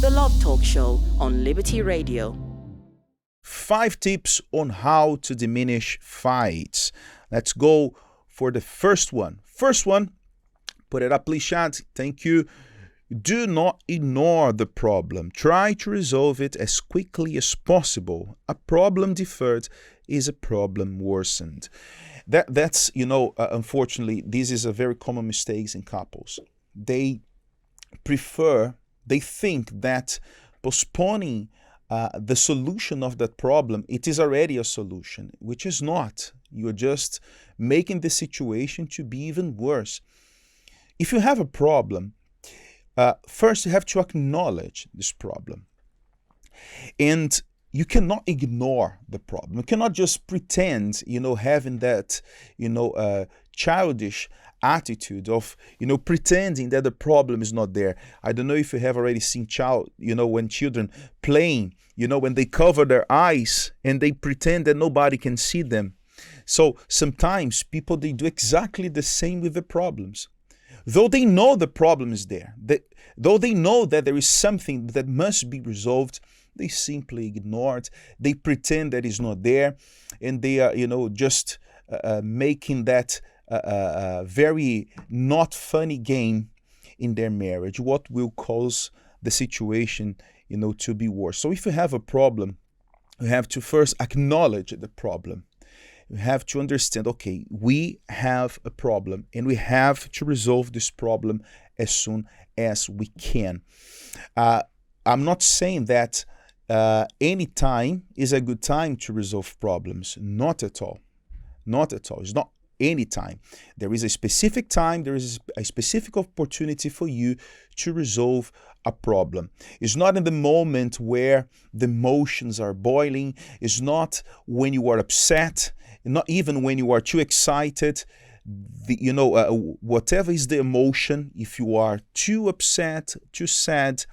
The Love Talk Show on Liberty Radio. 5 tips on how to diminish fights. Let's go for the first one. First one, put it up, please, chat. Thank you. Do not ignore the problem. Try to resolve it as quickly as possible. A problem deferred is a problem worsened. That's unfortunately, this is a very common mistake in couples. They think that postponing the solution of that problem, it is already a solution, which is not. You're just making the situation to be even worse. If you have a problem, first you have to acknowledge this problem. And you cannot ignore the problem. You cannot just pretend, having that, childish attitude of, pretending that the problem is not there. I don't know if you have already seen when children playing, when they cover their eyes and they pretend that nobody can see them. So sometimes people, they do exactly the same with the problems. Though they know the problem is there, though they know that there is something that must be resolved, they simply ignore it. They pretend that it's not there, and they are, just making that very not funny game in their marriage, what will cause the situation, to be worse. So if you have a problem, you have to first acknowledge the problem. You have to understand, okay, we have a problem and we have to resolve this problem as soon as we can. I'm not saying that any time is a good time to resolve problems. Not at all. Not at all. It's not any time. There is a specific time, there is a specific opportunity for you to resolve a problem. It's not in the moment where the emotions are boiling. It's not when you are upset, not even when you are too excited. Whatever is the emotion, if you are too upset, too sad,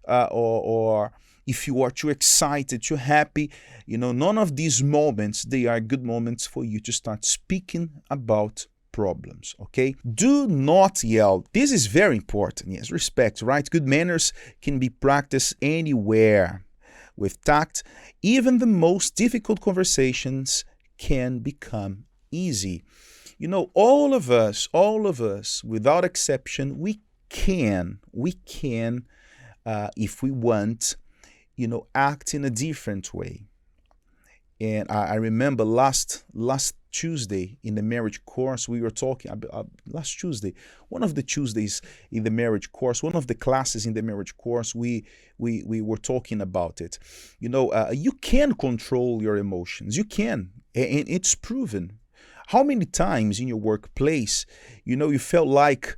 or if you are too excited, too happy, none of these moments, they are good moments for you to start speaking about problems, okay? Do not yell. This is very important. Yes, respect, right? Good manners can be practiced anywhere. With tact, even the most difficult conversations can become easy. All of us, without exception, we can, if we want, act in a different way. And I remember last Tuesday in the marriage course, we were talking about last Tuesday, one of the Tuesdays in the marriage course, one of the classes in the marriage course, we were talking about it. You can control your emotions. You can, and it's proven. How many times in your workplace, you felt like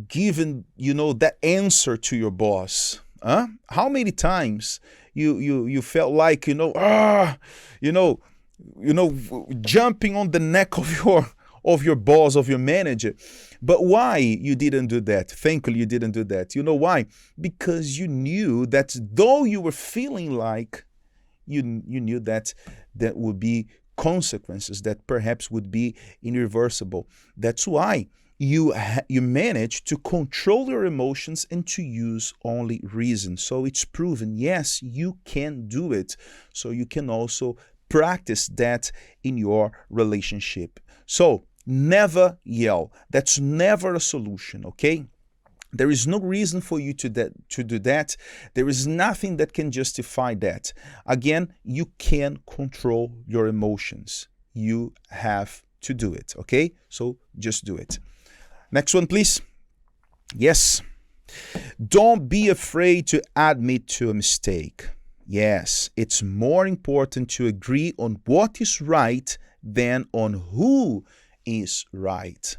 giving, that answer to your boss? How many times you felt like jumping on the neck of your boss, of your manager? But why you didn't do that? Thankfully you didn't do that. You know why? Because you knew that though you were feeling like you knew that there would be consequences that perhaps would be irreversible. That's why you manage to control your emotions and to use only reason. So it's proven, yes, you can do it. So you can also practice that in your relationship. So never yell. That's never a solution, okay? There is no reason for you to do that. There is nothing that can justify that. Again, you can control your emotions. You have to do it, okay? So just do it. Next one, please. Yes. Don't be afraid to admit to a mistake. Yes, it's more important to agree on what is right than on who is right.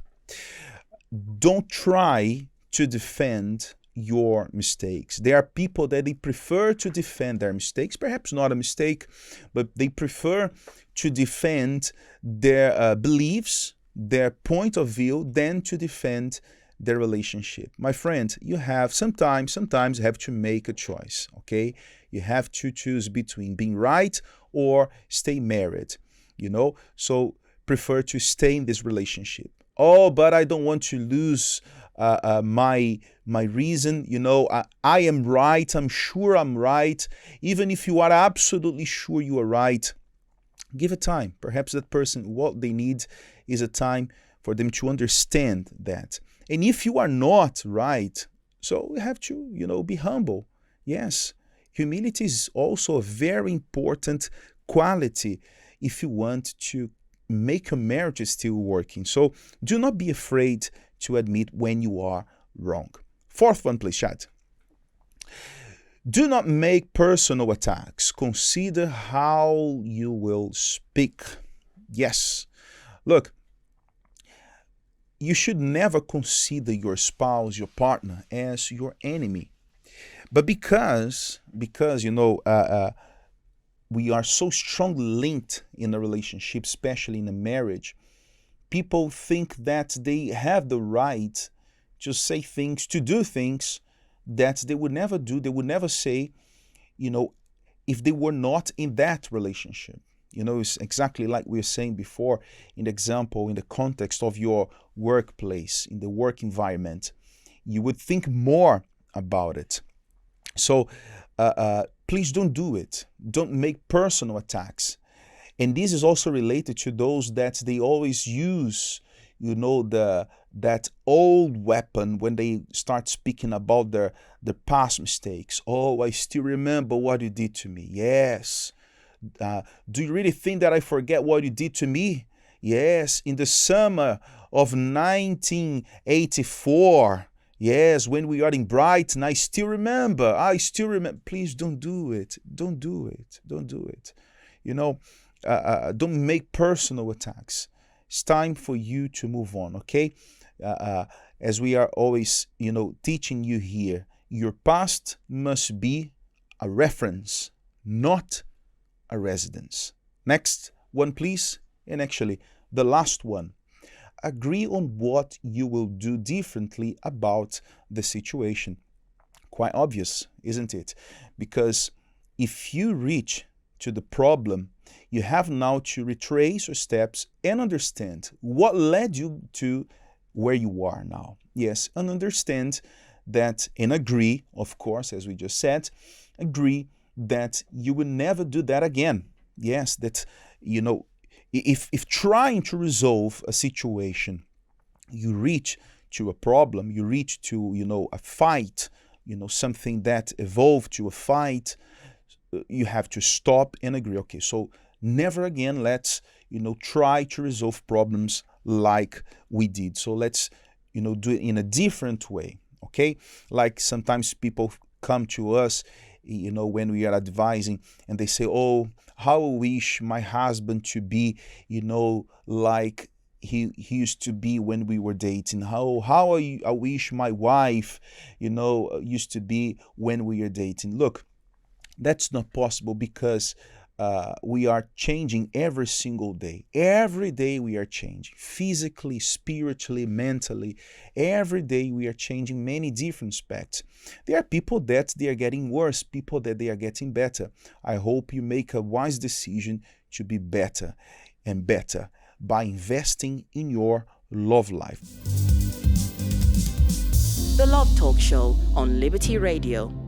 Don't try to defend your mistakes. There are people that they prefer to defend their mistakes, perhaps not a mistake, but they prefer to defend their beliefs, their point of view, than to defend their relationship. My friend, you have sometimes you have to make a choice, okay? You have to choose between being right or stay married, so prefer to stay in this relationship. Oh, but I don't want to lose my reason. I am right. I'm sure I'm right. Even if you are absolutely sure you are right, give it time. Perhaps that person, what they need is a time for them to understand that. And if you are not right, so we have to, be humble. Yes, humility is also a very important quality if you want to make your marriage still working. So do not be afraid to admit when you are wrong. Fourth one, please, Chad. Do not make personal attacks. Consider how you will speak. Yes. Look, you should never consider your spouse, your partner, as your enemy. But because we are so strongly linked in a relationship, especially in a marriage, people think that they have the right to say things, to do things that they would never do, they would never say, if they were not in that relationship. It's exactly like we were saying before in the example, in the context of your workplace, in the work environment. You would think more about it. So please don't do it. Don't make personal attacks. And this is also related to those that they always use, that old weapon when they start speaking about their past mistakes. Oh, I still remember what you did to me. Yes. Do you really think that I forget what you did to me? Yes, in the summer of 1984. Yes, when we are in Brighton, I still remember. Please don't do it. Don't do it. Don't do it. Don't make personal attacks. It's time for you to move on, okay? As we are always, teaching you here, your past must be a reference, not a residence. Next one, please. And actually, the last one. Agree on what you will do differently about the situation. Quite obvious, isn't it? Because if you reach to the problem, you have now to retrace your steps and understand what led you to where you are now. Yes, and understand that, and agree, of course, as we just said, agree that you will never do that again. Yes, that, if trying to resolve a situation, you reach to a problem, you reach to, a fight, something that evolved to a fight, you have to stop and agree. Okay, so never again let's, try to resolve problems like we did. So let's, do it in a different way, okay? Like sometimes people come to us, when we are advising and they say, oh, how I wish my husband to be, like he used to be when we were dating. How I wish my wife, used to be when we are dating. Look, that's not possible because we are changing every single day. Every day we are changing, physically, spiritually, mentally. Every day we are changing many different aspects. There are people that they are getting worse, people that they are getting better. I hope you make a wise decision to be better and better by investing in your love life. The Love Talk Show on Liberty Radio.